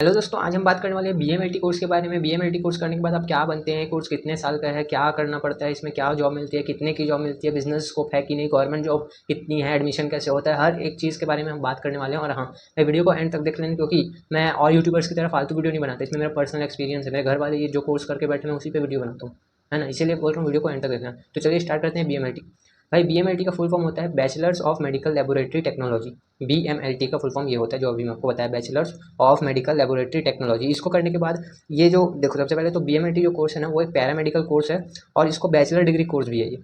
Hello दोस्तों, आज हम बात करने वाले हैं बीएमएलटी कोर्स के बारे में। बीएमएलटी कोर्स करने के बाद आप क्या बनते हैं, कोर्स कितने साल का है, क्या करना पड़ता है, इसमें क्या जॉब मिलती है, कितने की जॉब मिलती है, बिजनेस स्कोप है कि नहीं, गवर्नमेंट जॉब कितनी है, एडमिशन कैसे होता है, हर एक चीज़ के बारे में हम बात करने वाले हैं। और हाँ, मैं वीडियो को एंड तक देख लें, क्योंकि मैं और यूट्यूबर्स की तरह फालतू वीडियो नहीं बनाता। इसमें मेरा पर्सनल एक्सपीरियंस है, मेरे घर वाले ये जो कोर्स करके बैठे हैं उसी पर वीडियो बनाता हूँ, है ना। इसीलिए बोल रहा हूँ वीडियो को एंड तक देखना। तो चलिए स्टार्ट करते हैं बीएमएलटी। भाई बीएमएलटी का फुल फॉर्म होता है bachelors of medical laboratory technology. BMLT का फुल फॉर्म ये होता है जो अभी मैं आपको बताया, bachelors of medical laboratory technology. इसको करने के बाद ये जो देखो, सबसे पहले तो बीएमएलटी जो कोर्स है ना, वो एक पैरामेडिकल कोर्स है और इसको बैचलर डिग्री कोर्स भी है ये,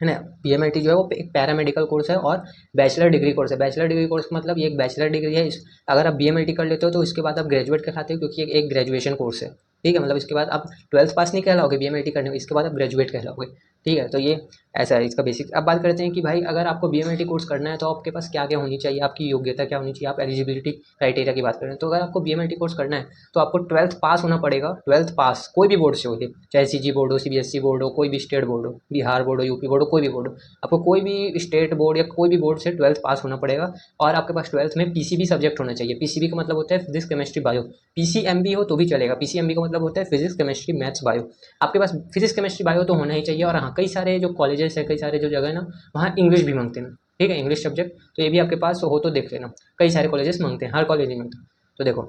है ना। बीएमएलटी जो है वो एक पैरामेडिकल कोर्स है और बैचलर डिग्री कोर्स है। बैचलर डिग्री कोर्स का मतलब ये एक बैचलर डिग्री है। अगर आप बीएमएलटी कर लेते हो तो इसके बाद आप ग्रेजुएट कहलाते हो, क्योंकि एक ग्रेजुएशन कोर्स है। ठीक है, मतलब इसके बाद आप ट्वेल्थ पास नहीं कहलाओगे बीएमएलटी करने में, इसके बाद आप ग्रेजुएट कहलाओगे। ठीक है, तो ये ऐसा है इसका बेसिक। अब बात करते हैं कि भाई अगर आपको बीएमएलटी कोर्स करना है तो आपके पास क्या क्या होनी चाहिए, आपकी योग्यता क्या होनी चाहिए, आप एलिजिबिलिटी क्राइटेरिया की बात करें तो अगर आपको बीएमएलटी कोर्स करना है तो आपको ट्वेल्थ पास होना पड़ेगा। ट्वेल्थ पास कोई भी बोर्ड से हो, चाहे सीजी बोर्ड हो, सीबीएसई बोर्ड हो, कोई भी स्टेट बोर्ड हो, बिहार बोर्ड हो, यूपी बोर्ड हो, कोई भी बोर्ड हो, आपको कोई भी स्टेट बोर्ड या कोई भी बोर्ड से ट्वेल्थ पास होना पड़ेगा। और आपके पास ट्वेल्थ में पीसीबी सब्जेक्ट होना चाहिए। पीसीबी का मतलब होता है फिजिक्स केमिस्ट्री बायो। पीसीएमबी हो तो भी चलेगा। पीसीएमबी का मतलब होता है फिजिक्स केमिस्ट्री मैथ्स बायो। आपके पास फिजिक्स केमिस्ट्री बायो तो होना ही चाहिए। और हाँ, कई सारे जो कॉलेजेस है, कई सारे जो जगह है ना, वहाँ इंग्लिश भी मांगते हैं। ठीक है, इंग्लिश सब्जेक्ट तो ये भी आपके पास हो तो देख लेना। कई सारे कॉलेजेस मांगते हैं, हर कॉलेज नहीं मांगता। तो देखो,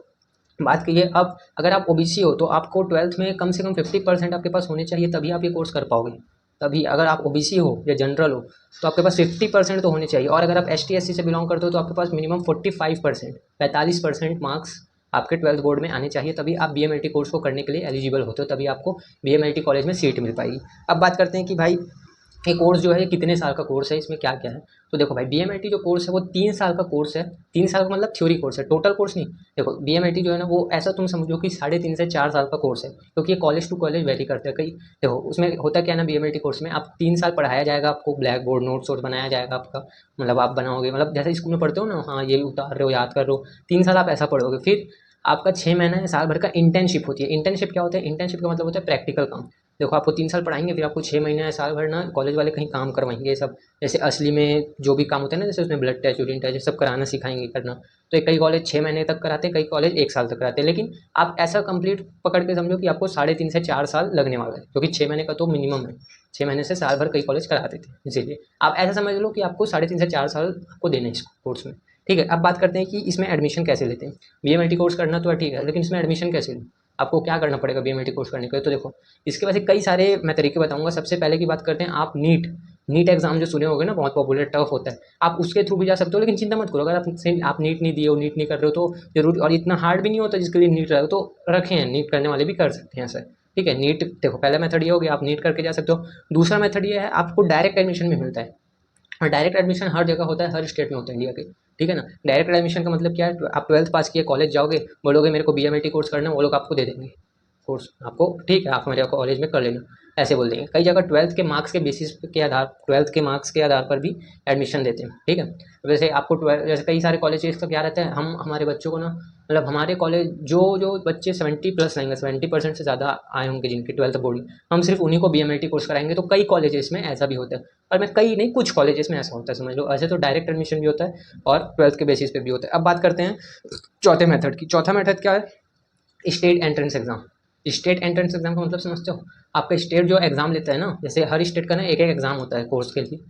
बात कीजिए अब, अगर आप ओबीसी हो तो आपको ट्वेल्थ में कम से कम 50% आपके पास होने चाहिए, तभी आप ये कोर्स कर पाओगे। तभी, अगर आप ओबीसी हो या जनरल हो तो आपके पास 50% तो होने चाहिए। और अगर आप एसटी एससी से बिलोंग करते हो तो आपके पास मिनिमम 45%, 45% मार्क्स आपके ट्वेल्थ बोर्ड में आने चाहिए, तभी आप बीएमएलटी कोर्स को करने के लिए एलिजिबल होते हो, तभी आपको बीएमएलटी कॉलेज में सीट मिल पाएगी। अब बात करते हैं कि भाई ये कोर्स जो है ये कितने साल का कोर्स है, इसमें क्या क्या है। तो देखो भाई, बीएमएलटी जो कोर्स है वो 3 साल का कोर्स है। 3 साल का मतलब थ्योरी कोर्स है, टोटल कोर्स नहीं। देखो बीएमएलटी जो है ना, वो ऐसा तुम समझो कि 3.5 से 4 साल का कोर्स है, क्योंकि ये कॉलेज टू कॉलेज वेरी करते हैं। कई देखो उसमें होता क्या है ना, बीएमएलटी कोर्स में आप 3 साल पढ़ाया जाएगा, आपको ब्लैक बोर्ड नोट्स वोट्स बनाया जाएगा आपका, मतलब आप बनाओगे, मतलब जैसे स्कूल में पढ़ते हो ना, हाँ ये उतार रहे हो, याद कर रहे हो। 3 साल आप ऐसा पढ़ोगे, फिर आपका 6 महीना या साल भर का इंटर्नशिप होती है। इंटर्नशिप क्या होता है, इंटर्नशिप का मतलब होता है प्रैक्टिकल काम। देखो आपको 3 साल पढ़ाएंगे, फिर आपको 6 महीने या साल भर ना कॉलेज वाले कहीं काम करवाएंगे, ये सब जैसे असली में जो भी काम होता है ना, जैसे उसमें ब्लड टेस्ट, यूरिन टेस्ट, ये सब कराना सिखाएंगे करना। तो कई कॉलेज 6 महीने तक कराते हैं, कई कॉलेज 1 साल तक कराते हैं। लेकिन आप ऐसा कंप्लीट पकड़ के समझो कि आपको 3.5 से 4 साल लगने वाला है, क्योंकि 6 महीने का तो मिनिमम है। 6 महीने से साल भर कई कॉलेज कराते थे, इसीलिए आप ऐसा समझ लो कि आपको 3.5 से 4 साल आपको देने इस कोर्स में। ठीक है, अब बात करते हैं कि इसमें एडमिशन कैसे लेते हैं। बीएमएलटी कोर्स करना तो ठीक है, लेकिन इसमें एडमिशन कैसे लें, आपको क्या करना पड़ेगा बीएमएलटी कोर्स करने के लिए। तो देखो, इसके वैसे कई सारे मैं तरीके बताऊंगा। सबसे पहले की बात करते हैं, आप नीट नीट एग्जाम जो सुने होंगे ना, बहुत पॉपुलर टफ होता है, आप उसके थ्रू भी जा सकते हो। लेकिन चिंता मत करो, अगर आप नीट नहीं दिए हो, नीट नहीं कर रहे हो तो जरूरी, और इतना हार्ड भी नहीं होता जिसके लिए नीट रहे हो, तो रखे हैं नीट करने वाले भी कर सकते हैं सर। ठीक है, नीट देखो, पहला मेथड ये हो गया, आप नीट करके जा सकते हो। दूसरा मेथड ये है, आपको डायरेक्ट एडमिशन भी मिलता है। और डायरेक्ट एडमिशन हर जगह होता है, हर स्टेट में होता है इंडिया के। ठीक है ना। डायरेक्ट एडमिशन का मतलब क्या है, आप ट्वेल्थ पास किए, कॉलेज जाओगे, बोलोगे मेरे को बीएमएलटी कोर्स करना है, वो लोग आपको दे देंगे कोर्स आपको। ठीक है, आप मेरे कॉलेज में कर लेना, ऐसे बोल देंगे। कई जगह ट्वेल्थ के मार्क्स के बेसिस के आधार, ट्वेल्थ के मार्क्स के आधार पर भी एडमिशन देते हैं। ठीक है, वैसे आपको ट्वेल्थ, जैसे कई सारे कॉलेजेस का क्या रहता है, हम हमारे बच्चों को ना, मतलब हमारे कॉलेज जो जो बच्चे 70+ लाएंगे, 70% से ज़्यादा आए होंगे जिनकी ट्वेल्थ बोर्ड, हम सिर्फ उन्हीं को बीएमएलटी कोर्स कराएंगे। तो कई कॉलेजेस में ऐसा भी होता है, और मैं कई नहीं, कुछ कॉलेजेस में ऐसा होता है, समझ लो। ऐसे तो डायरेक्ट एडमिशन भी होता है और ट्वेल्थ के बेसिस पे भी होता है। अब बात करते हैं चौथे मेथड की। चौथा मेथड क्या है, state entrance exam. State entrance exam का मतलब समझते हो, आपका स्टेट जो एग्जाम लेता है ना, जैसे हर स्टेट का ना एक एक एग्जाम होता है कोर्स के लिए।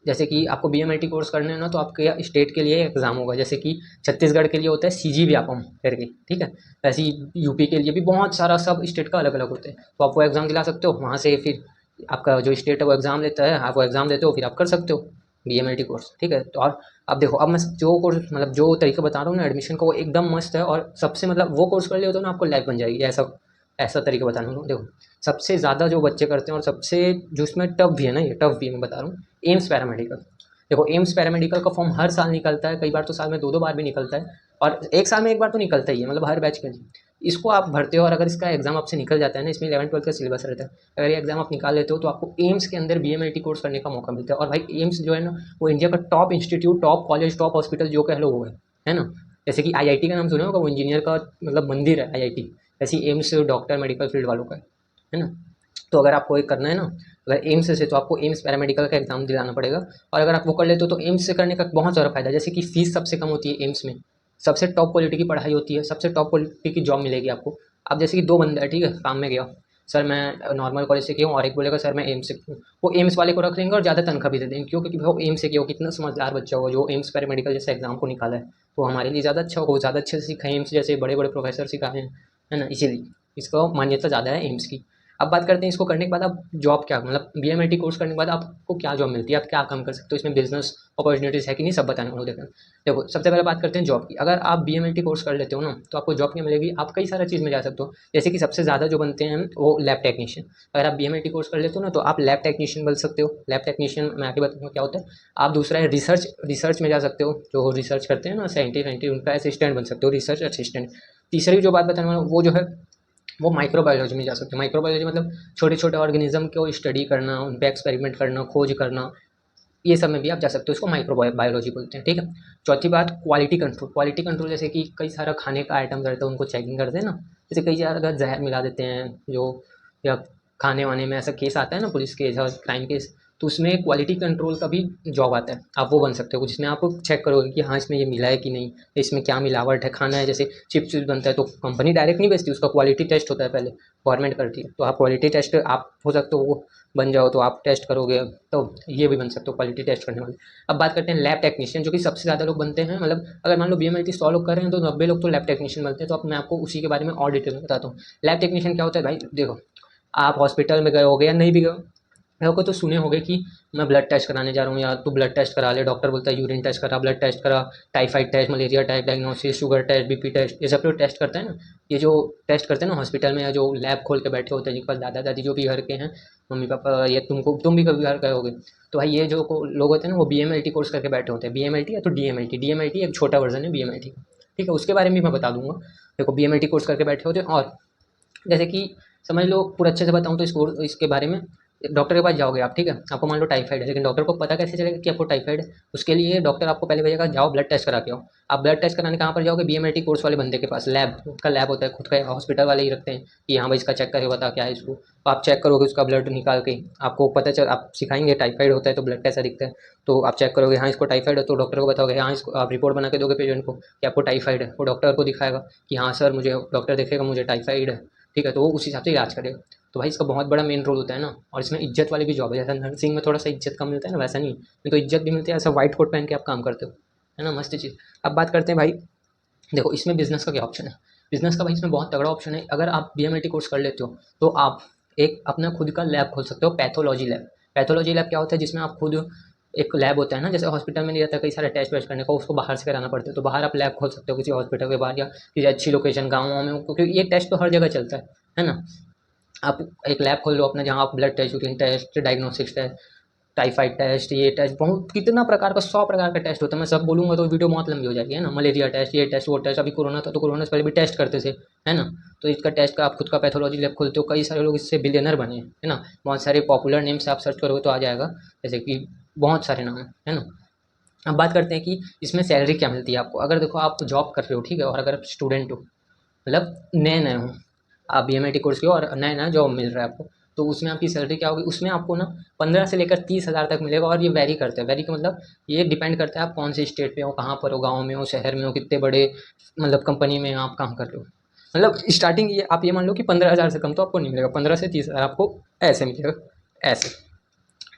जैसे कि आपको बीएमएलटी कोर्स करना है ना, तो आपके स्टेट के लिए एग्जाम होगा। जैसे कि छत्तीसगढ़ के लिए होता है सीजी व्यापम करके, ठीक है। वैसे ही यूपी के लिए भी बहुत सारा, सब स्टेट का अलग अलग होता है, तो आप वो एग्जाम दिला सकते हो। वहाँ से फिर आपका जो स्टेट है वो एग्जाम लेता है, आप वो एग्जाम देते हो, फिर आप कर सकते हो बीएमएलटी कोर्स। ठीक है, तो और अब देखो, अब मैं जो कोर्स, मतलब जो तरीका बता रहा हूँ ना एडमिशन का, वो एकदम मस्त है। और सबसे, मतलब वो कोर्स कर लिया तो ना आपको लाइफ बन जाएगी, ऐसा ऐसा तरीका बता रहा हूँ। देखो, सबसे ज़्यादा जो बच्चे करते हैं और सबसे जो इसमें टफ भी है ना, ये टफ भी मैं बता रहा हूँ, एम्स पैरामेडिकल। देखो, एम्स पैरामेडिकल का फॉर्म हर साल निकलता है, कई बार तो साल में दो दो बार भी निकलता है, और एक साल में एक बार तो निकलता ही है, मतलब हर बैच के लिए। इसको आप भरते हो, और अगर इसका एग्जाम आपसे निकल जाता है ना, इसमें 11वीं 12वीं का सिलेबस रहता है, अगर ये एग्जाम आप निकाल लेते हो तो आपको एम्स के अंदर बीएमएलटी कोर्स करने का मौका मिलता है। और भाई एम्स जो है ना, वो इंडिया का top institute, top college, top hospital जो कह लो वो है ना। जैसे कि आईआईटी का नाम सुना होगा, वो इंजीनियर का मतलब मंदिर है आईआईटी, ऐसे ही एम्स डॉक्टर मेडिकल फील्ड वालों का है ना। तो अगर आपको एक करना है ना, अगर एम्स से, तो आपको एम्स पैरामेडिकल का एग्जाम दिलाना पड़ेगा। और अगर आप वो कर लेते हो तो एम्स से करने का बहुत सारा फायदा है, जैसे कि फीस सबसे कम होती है एम्स में। सबसे टॉप क्वालिटी की पढ़ाई होती है, सबसे टॉप क्वालिटी की जॉब मिलेगी आपको। अब जैसे कि 2 बंदा है, ठीक है, काम में गया, सर मैं नॉर्मल कॉलेज से किया हूँ, और एक बोलेगा सर मैं एम्स से किया हूँ। वो एम्स वाले को रख लेंगे और ज़्यादा तनख्वाह भी दे देंगे, क्यों? क्योंकि वो एम्स से किया हो, कितना समझदार बच्चा होगा जो एम्स पैरामेडिकल जैसे एग्जाम को निकाला है, वो हमारे लिए ज़्यादा अच्छा होगा, वो ज़्यादा अच्छे से सीखा है, एम्स जैसे बड़े बड़े प्रोफेसर सिखाए हैं, है ना, इसीलिए इसको मान्यता ज़्यादा है एम्स की। अब बात करते हैं इसको करने के बाद आप जॉब क्या, मतलब बीएमएलटी कोर्स करने के बाद आपको क्या जॉब मिलती है, आप क्या काम कर सकते हो, इसमें बिजनेस अपॉर्चुनिटीज़ है कि नहीं, सब बताने वाला हूँ। देखो सबसे पहले बात करते हैं जॉब की। अगर आप बीएमएलटी कोर्स कर लेते हो ना, तो आपको जॉब क्या मिलेगी, आप कई सारा चीज़ में जा सकते हो। जैसे कि सबसे ज़्यादा जो बनते हैं वो लैब टेक्नीशियन। अगर आप बीएमएलटी कोर्स कर लेते हो ना, तो आप लैब टेक्नीशियन बन सकते हो। लैब टेक्नीशियन मैं आगे बताऊँगा क्या होता है। आप दूसरा है रिसर्च, रिसर्च में जा सकते हो, जो रिसर्च करते हैं ना साइंटिस्ट उनका असिस्टेंट बन सकते हो, रिसर्च असिस्टेंट। तीसरी जो बात बताने वाला हूँ वो जो है वो माइक्रोबायोलॉजी में जा सकते हैं। माइक्रोबायोलॉजी मतलब छोटे छोटे ऑर्गेनिज्म को स्टडी करना, उन पे एक्सपेरिमेंट करना, खोज करना, ये सब में भी आप जा सकते हो, इसको माइक्रोबायोलॉजी बोलते हैं, ठीक है। चौथी बात क्वालिटी कंट्रोल। क्वालिटी कंट्रोल जैसे कि कई सारा खाने का आइटम रहता है, उनको चेकिंग करते हैं ना, जैसे कई जगह जहर मिला देते हैं जो, या खाने वाने में ऐसा केस आता है ना, पुलिस केस और क्राइम केस, तो उसमें क्वालिटी कंट्रोल का भी जॉब आता है, आप वो बन सकते हो, जिसमें आप चेक करोगे कि हाँ इसमें ये मिला है कि नहीं, इसमें क्या मिलावट है। खाना है जैसे चिप्स बनता है, तो कंपनी डायरेक्ट नहीं बेचती, उसका क्वालिटी टेस्ट होता है पहले, गवर्नमेंट करती है, तो आप क्वालिटी टेस्ट आप हो सकते हो वो बन जाओ, तो आप टेस्ट करोगे, तो ये भी बन सकते हो क्वालिटी टेस्ट करने वाले। अब बात करते हैं लैब टेक्नीशियन, जो कि सबसे ज़्यादा लोग बनते हैं, मतलब अगर मान लो बीएमएलटी 100 लोग कर रहे हैं तो 90 लोग तो लैब टेक्नीशियन बनते हैं। तो अब मैं आपको उसी के बारे में और डिटेल में बताता हूँ। लैब टेक्नीशियन क्या होता है भाई, देखो आप हॉस्पिटल में गए होगे या नहीं भी गए हो तो सुने होगे कि मैं ब्लड टेस्ट कराने जा रहा हूँ, या तू ब्लड टेस्ट करा ले, डॉक्टर बोलता है यूरिन टेस्ट करा, ब्लड टेस्ट करा, typhoid test, malaria test, diagnosis, sugar test, BP test, ये सब जो टेस्ट करते हैं ना, ये जो टेस्ट करते हैं ना हॉस्पिटल में, या जो लैब खोल के बैठे होते हैं, जिनके पास दादा दादी जो भी घर के हैं, मम्मी पापा, या तुम भी कभी घर गए होगे, तो भाई ये जो लोग होते हैं ना, वो बीएमएलटी कोर्स करके बैठे होते हैं। बीएमएलटी या तो डीएमएलटी, डीएमएलटी एक छोटा वर्जन है बीएमएलटी का, ठीक है, उसके बारे में भी मैं बता दूंगा। देखो बीएमएलटी कोर्स करके बैठे होते हैं, और जैसे कि समझ लो पूरा अच्छे से बताऊँ तो इसके बारे में, डॉक्टर के पास जाओगे आप, ठीक है, आपको मान लो टाइफाइड है, लेकिन डॉक्टर को पता कैसे चलेगा कि आपको टाइफाइड है? उसके लिए डॉक्टर आपको पहले भेजेगा, जाओ ब्लड टेस्ट करा के आओ। आप ब्लड टेस्ट कराने कहाँ पर जाओगे? बीएमएलटी कोर्स वाले बंदे के पास, लैब, उसका लैब होता है खुद का, हॉस्पिटल वाले ही रखते हैं कि हाँ भाई इसका चेक करके बता क्या है इसको, तो आप चेक करोगे उसका ब्लड निकाल के, आपको पता चल, आप सिखाएंगे टाइफाइड होता है तो ब्लड कैसा दिखता है, तो आप चेक करोगे हाँ इसको टाइफाइड है, तो डॉक्टर को बताओगे हाँ इसको, आप रिपोर्ट बना के दोगे पेशेंट को कि आपको टाइफाइड है, वो डॉक्टर को दिखाएगा कि हाँ सर मुझे, डॉक्टर देखेगा मुझे टाइफाइड है, ठीक है, तो वो उस हिसाब से इलाज करेगा। तो भाई इसका बहुत बड़ा मेन रोल होता है ना, और इसमें इज्जत वाली भी जॉब है, जैसा नर्सिंग में थोड़ा सा इज्जत कम मिलता है ना, वैसा नहीं, नहीं तो इज्जत भी मिलती है, ऐसा व्हाइट कोट पहन के आप काम करते हो, है ना, मस्त चीज़। अब बात करते हैं भाई, देखो इसमें बिजनेस का क्या ऑप्शन है। बिजनेस का भाई इसमें बहुत तगड़ा ऑप्शन है। अगर आप बीएमएलटी कोर्स कर लेते हो तो आप एक अपना खुद का लैब खोल सकते हो, पैथोलॉजी लैब। पैथोलॉजी लैब क्या होता है, जिसमें आप खुद, एक लैब होता है ना, जैसे हॉस्पिटल में नहीं रहता कई सारे टेस्ट वेस्ट करने को, उसको बाहर से कराना पड़ता है, तो बाहर आप लैब खोल सकते हो किसी हॉस्पिटल के बाहर, या किसी अच्छी लोकेशन गाँव में, क्योंकि ये टेस्ट तो हर जगह चलता है ना। आप एक लैब खोल लो अपना, जहाँ आप blood test, urine test, diagnostics test, typhoid test, ये टेस्ट, बहुत कितना प्रकार का, 100 प्रकार का टेस्ट होता है। मैं सब बोलूँगा तो वीडियो बहुत लंबी हो जाएगी, है ना। मलेरिया टेस्ट, ये टेस्ट, वो टेस्ट, अभी कोरोना था तो कोरोना से पहले भी टेस्ट करते थे, है ना। तो इसका टेस्ट का आप खुद का पैथोलॉजी लैब खोलते हो, कई सारे लोग इससे बिलियनर बने हैं, है ना। बहुत सारे पॉपुलर नेम से आप सर्च करोगे तो आ जाएगा, जैसे कि बहुत सारे नाम है ना। अब बात करते हैं कि इसमें सैलरी क्या मिलती है आपको। अगर देखो आप जॉब कर रहे हो, ठीक है, और अगर आप स्टूडेंट हो, मतलब नए नए हो, आप बीएमआईटी कोर्स के हो और नया नया जॉब मिल रहा है आपको, तो उसमें आपकी सैलरी क्या होगी, उसमें आपको ना 15 से लेकर 30 हज़ार तक मिलेगा। और ये वैरी करता है, वैरी का मतलब ये डिपेंड करता है आप कौन से स्टेट पे हो, कहाँ पर हो, गाँव में हो, शहर में हो, कितने बड़े मतलब कंपनी में आप काम कर रहे हो। मतलब स्टार्टिंग ये आप ये मान लो कि 15 हज़ार से कम तो आपको नहीं मिलेगा, 15 से 30 हज़ार आपको ऐसे मिलेगा, ऐसे,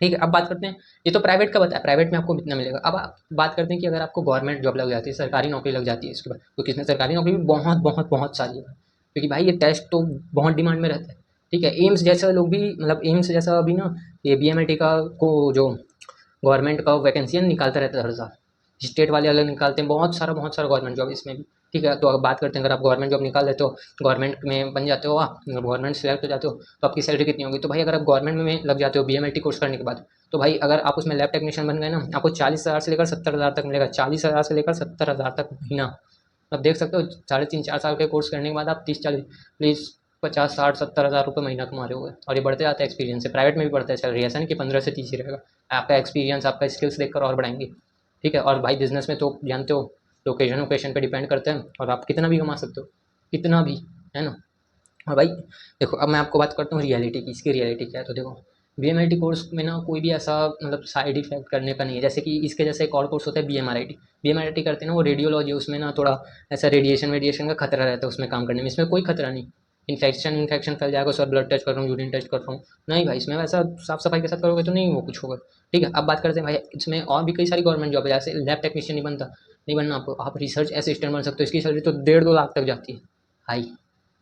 ठीक है। अब बात करते हैं, ये तो प्राइवेट का बताया, प्राइवेट में आपको कितना मिलेगा। अब आप बात करते हैं कि अगर आपको गवर्नमेंट जॉब लग जाती है, सरकारी नौकरी लग जाती है इसके बाद, तो किसमें सरकारी नौकरी भी बहुत बहुत बहुत सारी है, क्योंकि भाई ये टेस्ट तो बहुत डिमांड में रहता है, ठीक है। एम्स जैसा लोग भी, मतलब एम्स जैसा अभी ना, ये बीएमएलटी का को जो गवर्नमेंट का वैकेंसी निकालता रहता है हर साल, स्टेट वाले अलग निकालते हैं, बहुत सारा गवर्नमेंट जॉब इसमें भी, ठीक है। तो अब बात करते हैं, अगर आप गवर्नमेंट जॉब निकाल लेते हो, गवर्नमेंट में बन जाते हो, आप गवर्नमेंट सेलेक्ट हो जाते हो, तो आपकी सैलरी कितनी होगी। तो भाई अगर आप गवर्नमेंट में लग जाते हो बीएमएलटी कोर्स करने के बाद, तो भाई अगर आप उसमें लैब टेक्नीशियन बन गए ना, आपको 40 हज़ार से लेकर 70 हज़ार तक मिलेगा, 40 हज़ार से लेकर 70 हज़ार तक महीना। अब देख सकते हो, 3.5 4 साल के कोर्स करने के बाद आप 30 40 50 60 70 हज़ार रुपये महीना कमा रहे होगे, और ये बढ़ते जाता है एक्सपीरियंस से। प्राइवेट में भी बढ़ता है सैलरी, ऐसा नहीं कि 15 से 30 ही रहेगा, आपका एक्सपीरियंस, आपका स्किल्स देखकर और बढ़ाएंगे, ठीक है। और भाई बिजनेस में तो जानते हो, लोकेशन वोकेशन पे डिपेंड करते हैं, और आप कितना भी कमा सकते हो, कितना भी, है ना। और भाई देखो, अब मैं आपको बात करता हूँ रियलिटी की, इसकी रियलिटी क्या है। तो देखो बीएमआईटी कोर्स में ना कोई भी ऐसा मतलब साइड इफेक्ट करने का नहीं है। जैसे कि इसके जैसे एक और कोर्स होता है बीएमआरआईटी। बीएमआरआईटी करते हैं ना वो रेडियोलॉजी, उसमें ना थोड़ा ऐसा रेडिएशन वेडिएशन का खतरा रहता है उसमें काम करने में। इसमें कोई खतरा नहीं। इन्फेक्शन फैल जाएगा, सर ब्लड टेस्ट कर रहा हूँ, यूरिन टेस्ट कर रहा हूँ, नहीं भाई इसमें वैसा साफ सफाई के साथ करोगे तो नहीं वो कुछ होगा। ठीक है, अब बात करते हैं भाई इसमें और भी कई सारी गवर्नमेंट जॉब है। जैसे लैब टेक्नीशियन नहीं बनता, नहीं बनना आपको, आप रिसर्च असिस्टेंट बन सकते हो। इसकी सैलरी तो 1.5-2 लाख तक जाती है हाई,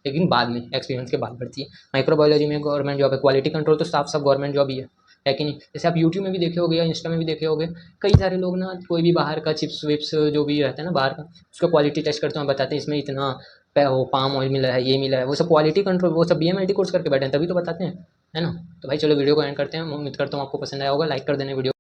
लेकिन बाद में एक्सपीरियंस के बाद बढ़ती है। माइक्रोबायोलॉजी में गवर्नमेंट जॉब है। क्वालिटी कंट्रोल तो साफ साफ गवर्नमेंट जॉब ही है कि नहीं। जैसे आप यूट्यूब में भी देखे होगे या इंस्टा में भी देखे होगे, कई सारे लोग ना कोई भी बाहर का चिप्स विप्स जो भी रहता है ना बाहर का, उसका क्वालिटी टेस्ट करते हैं, बताते हैं इसमें इतना वो पाम ऑयल मिला है, ये मिला है, वो सब क्वालिटी कंट्रोल, वो सब बीएमआईटी कोर्स करके बैठे हैं तभी तो बताते हैं, है ना। तो भाई चलो वीडियो को एंड करते हैं। उम्मीद करता हूँ आपको पसंद आया होगा। लाइक कर देना वीडियो।